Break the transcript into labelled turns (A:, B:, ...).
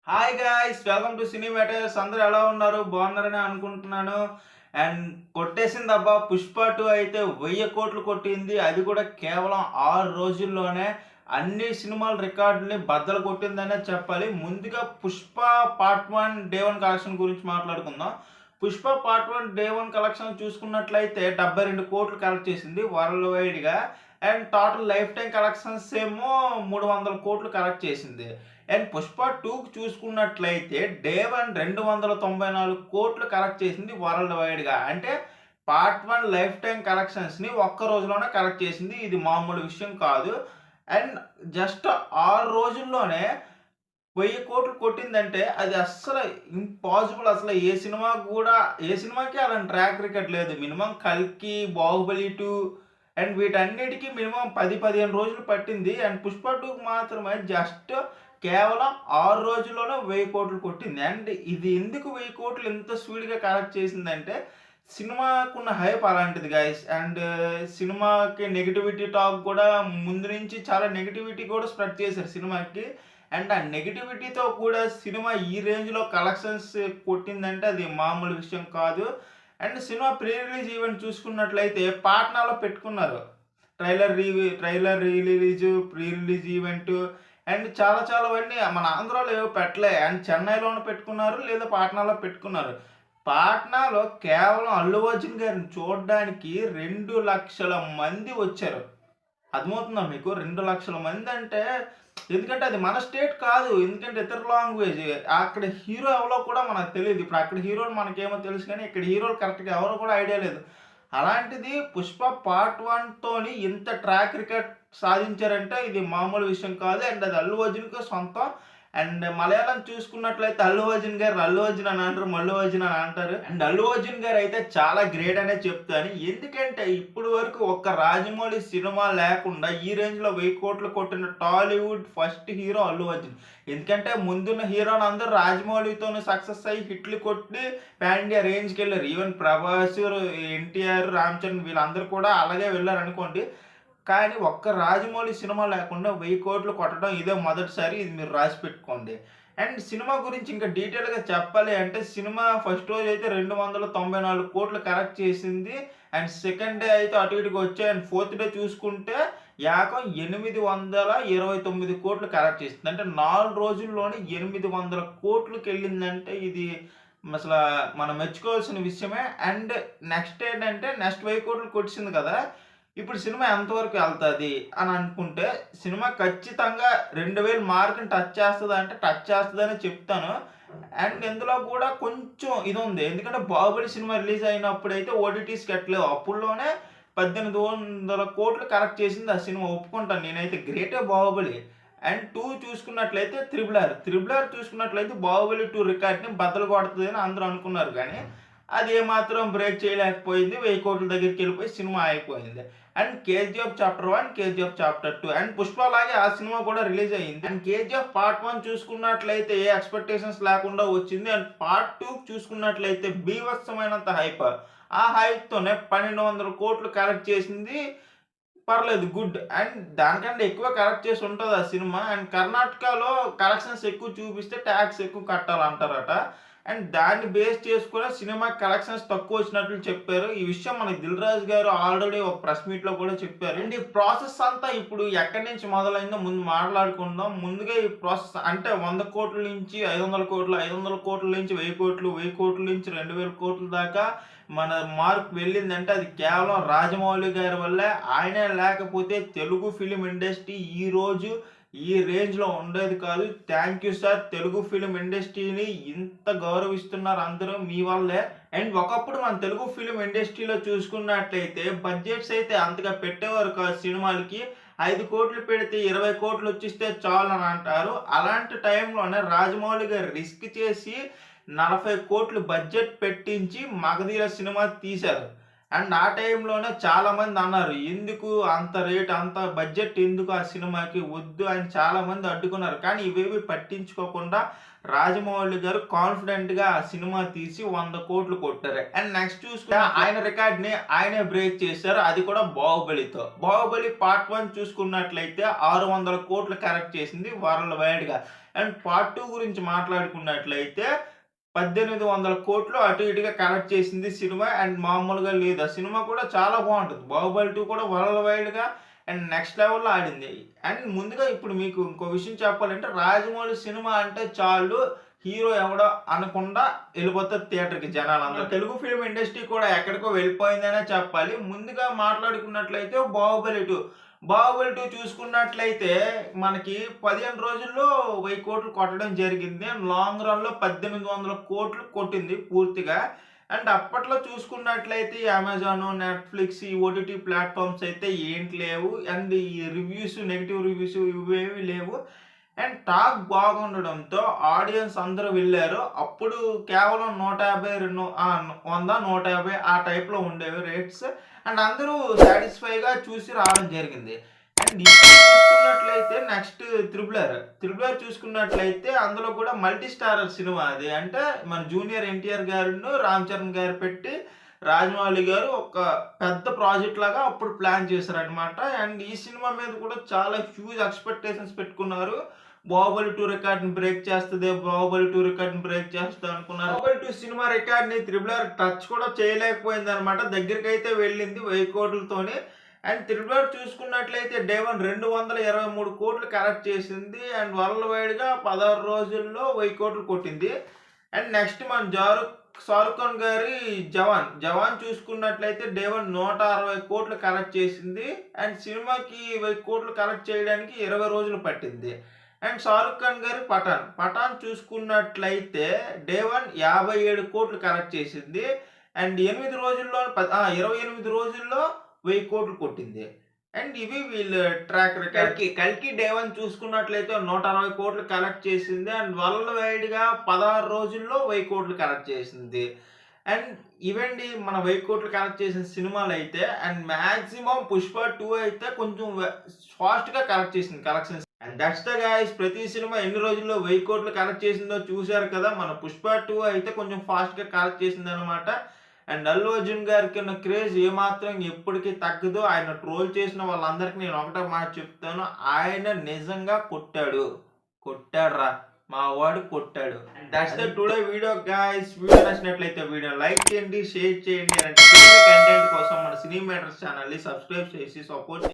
A: Hi guys, welcome to cine matters. అందరూ ఎలా ఉన్నారు? బాగున్నారని అనుకుంటున్నాను. అండ్ కొట్టేసిందబ్బా, పుష్ప 2 అయితే 1000 కోట్లు కొట్టింది. అది కూడా కేవలం 6 రోజుల్లోనే అన్ని సినిమాల రికార్డుల్ని బద్దలు కొట్టిందనే చెప్పాలి. ముందుగా పుష్ప పార్ట్ 1 డే 1 కలెక్షన్ గురించి మాట్లాడుకుందాం. పుష్ప పార్ట్ 1 డే 1 కలెక్షన్ చూసుకున్నట్లయితే 72 కోట్లు కలెక్ట్ చేసింది వరల్డ్ వైడ్‌గా. And total life time collections ఏమో 300 కోట్లు కలెక్ట్ చేసింది. అండ్ 'పుష్ప 2' చూసుకున్నట్లయితే డే 1 294 కోట్లు కలెక్ట్ చేసింది వరల్డ్ వైడ్‌గా. అంటే పార్ట్ 1 లైఫ్ టైమ్ కలెక్షన్స్‌ని ఒక్క రోజులోనే కలెక్ట్ చేసింది. ఇది మామూలు విషయం కాదు. అండ్ జస్ట్ 6 రోజుల్లోనే 1000 కోట్లు కొట్టిందంటే అది అస్సలు ఇంపాసిబుల్. అసలు ఏ సినిమాకి అలాంటి ట్రాక్ రికార్డ్ లేదు. మినిమమ్ 'కల్కి', 'బాహుబలి 2' అండ్ వీటన్నిటికి మినిమమ్ 10, 15 రోజులు పట్టింది. అండ్ 'పుష్ప 2'కి మాత్రమే జస్ట్ కేవలం 6 రోజుల్లోనే 1000 కోట్లు కొట్టింది. అండ్ ఇది ఎందుకు 1000 కోట్లు ఇంత స్పీడ్‌గా కలెక్ట్ చేసిందంటే సినిమాకున్న హైప్ అలాంటిది గైస్. అండ్ సినిమాకి నెగటివిటీ టాక్ కూడా ముందు నుంచి చాలా నెగటివిటీ కూడా స్ప్రెడ్ చేశారు సినిమాకి. అండ్ ఆ నెగటివిటీతో కూడా సినిమా ఈ రేంజ్‌లో కలెక్షన్స్ కొట్టిందంటే అది మామూలు విషయం కాదు. And cinema pre release event చూసుకున్నట్లయితే పాట్నాలో పెట్టుకున్నారు. Trailer release, pre release event and చాలావన్నీ మన ఆంధ్రాలో ఏవో పెట్టలే. అండ్ చెన్నైలోనే పెట్టుకున్నారు, లేదా పాట్నాలో పెట్టుకున్నారు. పాట్నాలో కేవలం అల్లు అర్జున్ గారిని చూడడానికి 2,00,000 మంది వచ్చారు. అర్థమవుతుందా మీకు? 2,00,000 మందంటే ఎందుకంటే అది మన స్టేట్ కాదు. ఎందుకంటే ఇతర లాంగ్వేజ్. అక్కడ హీరో ఎవరో కూడా మనకు తెలీదు. ఇప్పుడు అక్కడ హీరోలు మనకేమో తెలుసు గానీ, ఇక్కడ హీరోలు కరెక్ట్‌గా ఎవరో కూడా ఐడియా లేదు. అలాంటిది 'పుష్ప పార్ట్ 1' తోని ఇంత ట్రాక్ రికార్డ్ సాధించారంటే ఇది మామూలు విషయం కాదు. అండ్ అది అల్లు అర్జున్‌కే సొంతం. అండ్ మలయాళం చూసుకున్నట్లయితే అల్లు అర్జున్ గారు అల్లు అర్జున్ అని అనరు, మల్లు అర్జున్ అని అంటారు. అండ్ అల్లు అర్జున్ గారు అయితే చాలా గ్రేట్ అనే చెప్తాను. ఎందుకంటే ఇప్పటి వరకు ఒక్క రాజమౌళి సినిమా లేకుండా ఈ రేంజ్‌లో 1000 కోట్లు కొట్టిన Tollywood first hero Allu Arjun. ఎందుకంటే ముందున్న హీరోలందరూ రాజమౌళితోనే సక్సెస్ అయ్యి హిట్లు కొట్టి పాన్ ఇండియా రేంజ్‌కెళ్లారు. ఈవెన్ ప్రభాస్, ఎన్టీఆర్, రామ్ చరణ్ వీళ్ళందరూ కూడా అలాగే వెళ్లారనుకోండి. కానీ ఒక్క రాజమౌళి సినిమా లేకుండా 1000 కోట్లు కొట్టడం ఇదే మొదటిసారి. ఇది మీరు రాసిపెట్టుకోండి. అండ్ సినిమా గురించి ఇంకా డీటెయిల్‌గా చెప్పాలి అంటే సినిమా ఫస్ట్ రోజైతే 294 కోట్లు కలెక్ట్ చేసింది. అండ్ సెకండ్ డే అయితే అటు ఇటుగా వచ్చాయి. అండ్ ఫోర్త్ డే చూసుకుంటే ఏకంగా 829 కోట్లు కలెక్ట్ చేసింది. అంటే 4 రోజుల్లోనే 800 కోట్లకెళ్ళిందంటే ఇది అసల మనం మెచ్చుకోవాల్సిన విషయమే. అండ్ నెక్స్ట్ ఏంటంటే నెక్స్ట్ 1000 కోట్లు కొట్టేసింది కదా! ఇప్పుడు సినిమా ఎంతవరకు ఎళ్తది అని అనుకుంటే, సినిమా ఖచ్చితంగా 2000 మార్క్‌ని టచ్ చేస్తదా అంటే, టచ్ చేస్తదనే చెప్తాను. అండ్ ఇందులో కూడా కొంచెం ఇదుంది. ఎందుకంటే 'బాహుబలి' సినిమా రిలీజ్ అయినప్పుడైతే ఓటీటీస్‌కి ఎట్టలేవు. అప్పుడులోనే 1800 కోట్లు కలెక్ట్ చేసింది ఆ సినిమా. ఒప్పుకుంటాను నేనైతే గ్రేటే 'బాహుబలి'. అండ్ 2 చూసుకున్నట్లయితే 'త్రిబుల్ ఆర్'. 'త్రిబుల్ ఆర్' చూసుకున్నట్లయితే 'బాహుబలి 2' రికార్డ్‌ని బద్దలు కొడతదని అందరూ అనుకున్నారు గానీ, అది ఏమాత్రం బ్రేక్ చేయలేకపోయింది. 1000 కోట్ల దగ్గరికెళ్ళిపోయి సినిమా ఆగిపోయింది. And 'KGF chapter 1', 'KGF chapter 2' and 'Pushpa' లాగే ఆ సినిమా కూడా రిలీజ్ అయింది. అండ్ 'కేజీఎఫ్ పార్ట్ 1' చూసుకున్నట్లయితే ఏ ఎక్స్‌పెక్టేషన్స్ లేకుండా వచ్చింది. అండ్ పార్ట్ 2 చూసుకున్నట్లయితే బీభత్సమైనంత హైప్. ఆ హైప్‌తోనే 1,200 కోట్లు కలెక్ట్ చేసింది. పర్లేదు గుడ్. అండ్ దానికంటే ఎక్కువ కలెక్ట్ చేసి ఉంటది ఆ సినిమా. అండ్ కర్ణాటకలో కలెక్షన్స్ ఎక్కువ చూపిస్తే టాక్స్ ఎక్కువ కట్టాలంటారట. అండ్ దాన్ని బేస్ చేసుకొని సినిమా కలెక్షన్స్ తక్కువ వచ్చినట్లు చెప్పారు. ఈ విషయం మనకి 'దిల్ రాజు' గారు ఆల్రెడీ ఒక ప్రెస్ మీట్‌లో కూడా చెప్పారు. అండ్ ఈ ప్రాసెస్ అంతా ఇప్పుడు ఎక్కడి నుంచి మొదలైందో ముందు మాట్లాడుకుందాం. ముందుగా ఈ ప్రాసెస్ అంటే 100,00,00,000 నుంచి 500,00,00,000, 500,00,00,000 నుంచి 1000,00,00,000, 1000,00,00,000 నుంచి 2,000,00,00,000 దాకా మన మార్క్ వెళ్ళిందంటే అది కేవలం రాజమౌళి గారి వల్లే. ఆయనే లేకపోతే తెలుగు ఫిల్మ్ ఇండస్ట్రీ ఈరోజు ఈ రేంజ్‌లో ఉండేది కాదు. Thank you sir. Telugu film ఇండస్ట్రీని ఇంత గౌరవిస్తున్నారు అందరూ మీ వల్లే. అండ్ ఒకప్పుడు మన తెలుగు ఫిల్మ్ ఇండస్ట్రీలో చూసుకున్నట్లయితే బడ్జెట్స్ అయితే అంతగా పెట్టేవారు కాదు సినిమాలకి. 5,00,00,000 పెడితే 20,00,00,000 వచ్చేస్తే చాలని అంటారు. అలాంటి టైంలోనే రాజమౌళి గారు రిస్క్ చేసి 40,00,00,000 బడ్జెట్ పెట్టించి 'మగధీర' సినిమా తీశారు. అండ్ ఆ టైంలోనే చాలామంది అన్నారు, ఎందుకు అంత రేట్, అంత బడ్జెట్ ఎందుకు ఆ సినిమాకి వద్దు అని చాలామంది అడ్డుకున్నారు. కానీ ఇవేవి పట్టించుకోకుండా రాజమౌళి గారు కాన్ఫిడెంట్‌గా ఆ సినిమా తీసి 100,00,00,000 కొట్టారు. అండ్ నెక్స్ట్ చూసుకుంటే ఆయన రికార్డ్‌ని ఆయనే బ్రేక్ చేశారు. అది కూడా 'బాహుబలి'తో. 'బాహుబలి పార్ట్ 1' చూసుకున్నట్లయితే 600,00,00,000 కలెక్ట్ చేసింది వరల్డ్ వైడ్‌గా. అండ్ పార్ట్ 2 గురించి మాట్లాడుకున్నట్లయితే 1800,00,00,000 అటు ఇటుగా కలెక్ట్ చేసింది సినిమా. అండ్ మామూలుగా లేదు. ఆ సినిమా కూడా చాలా బావుంటది. 'బాహుబలి 2' కూడా వరల్డ్ వైడ్‌గా అండ్ నెక్స్ట్ లెవెల్‌లో ఆడింది. అండ్ ముందుగా ఇప్పుడు మీకు ఇంకో విషయం చెప్పాలంటే, రాజమౌళి సినిమా అంటే చాలు హీరో ఎవడో అనకుండా ఎళ్ళిపోతారు థియేటర్‌కి జనాలందరూ. తెలుగు ఫిల్మ్ ఇండస్ట్రీ కూడా ఎక్కడికో వెళ్ళిపోయిందనే చెప్పాలి. ముందుగా మాట్లాడుకున్నట్లయితే 'బాహుబలి 2'. 'బాహుబలి 2' చూసుకున్నట్లయితే మనకి 15 రోజుల్లో 1,000,00,00,000 కొట్టడం జరిగింది. అండ్ లాంగ్ రన్‌లో 1800,00,00,000 కొట్టింది పూర్తిగా. అండ్ అప్పట్లో చూసుకున్నట్లయితే ఈ అమెజాను, నెట్‌ఫ్లిక్స్, ఈ ఓటీటీ ప్లాట్‌ఫార్మ్స్ అయితే ఏంటి లేవు. అండ్ ఈ రివ్యూస్, నెగెటివ్ రివ్యూస్ ఇవేవి లేవు. అండ్ టాక్ బాగుండడంతో ఆడియన్స్ అందరూ వెళ్లారు. అప్పుడు కేవలం 150, 100, 150 ఆ టైప్‌లో ఉండేవి రేట్స్. అండ్ అందరూ సాటిస్ఫైగా చూసి రావడం జరిగింది. అండ్ ఇప్పుడు చూసుకున్నట్లయితే next 'triple R'. 'Triple R' చూసుకున్నట్లయితే అందులో కూడా మల్టీ స్టారర్ సినిమా అది. అంటే మన జూనియర్ ఎన్టీఆర్ గారును, రామ్ చరణ్ గారు పెట్టి రాజమౌళి గారు ఒక పెద్ద ప్రాజెక్ట్ లాగా అప్పుడు ప్లాన్ చేశారనమాట. అండ్ ఈ సినిమా మీద కూడా చాలా హ్యూజ్ ఎక్స్‌పెక్టేషన్స్ పెట్టుకున్నారు. 'బాహుబలి 2' రికార్డ్‌ని బ్రేక్ చేస్తది. 'బాహుబలి 2' రికార్డ్‌ని బ్రేక్ చేస్తది అనుకున్నారు. 'బాహుబలి 2' సినిమా రికార్డ్‌ని 'త్రిబుల్ ఆర్' టచ్ కూడా చేయలేకపోయిందనమాట. దగ్గరికైతే వెళ్ళింది 1,000,00,000తోని. అండ్ 'త్రిబుల్ ఆర్' చూసుకున్నట్లయితే డే 1 223,00,00,000 కలెక్ట్ చేసింది. అండ్ వరల్డ్ వైడ్‌గా 16 రోజుల్లో 1,000,00,000 కొట్టింది. అండ్ నెక్స్ట్ మన 'షారుఖ్ ఖాన్' గారి 'జవాన్' చూసుకున్నట్లయితే డే 1 160,00,00,000 కలెక్ట్ చేసింది. అండ్ సినిమాకి 1,000,00,000 కలెక్ట్ చేయడానికి 20 రోజులు పట్టింది. అండ్ 'షారుఖ్ ఖాన్' గారి 'పఠాన్' చూసుకున్నట్లయితే డే 1 57,00,00,000 కలెక్ట్ చేసింది. అండ్ 28 రోజుల్లో 1,000,00,000 కొట్టింది. అండ్ ఇవి వీళ్ళ ట్రాక్ రికార్డ్. 'కల్కి' డే 1 చూసుకున్నట్లయితే 160,00,00,000 కలెక్ట్ చేసింది. అండ్ వరల్డ్ వైడ్‌గా 16 రోజుల్లో 1,000,00,000 కలెక్ట్ చేసింది. అండ్ ఇవండి మన 1,000,00,000 కలెక్ట్ చేసిన సినిమాలైతే. అండ్ మాక్సిమం 'పుష్ప 2' అయితే కొంచెం ఫాస్ట్‌గా కలెక్ట్ చేసింది collections. And that's the guys. ప్రతి సినిమా ఎన్ని రోజుల్లో 1,000,00,000 కలెక్ట్ చేసిందో చూసారు కదా! మన 'పుష్ప 2' అయితే కొంచెం ఫాస్ట్‌గా కలెక్ట్ చేసిందనమాట. అండ్ అల్లు అర్జున్ గారికి ఉన్న క్రేజ్ ఏమాత్రం ఎప్పటికి తగ్గదు. ఆయన ట్రోల్ చేసిన వాళ్ళందరికీ నేను ఒకటే మాట చెప్తాను. ఆయన నిజంగా కొట్టాడు. కొట్టాడురా! మా వాడు కొట్టాడు. And that's the today video guys. Video నచ్చినట్లయితే వీడియో లైక్ చేయండి, షేర్ చేయండి. అండ్ సినిమా కంటెంట్ కోసం మన సినీ మ్యాటర్స్ ఛానల్‌ని సబ్స్క్రైబ్ చేసి సపోర్ట్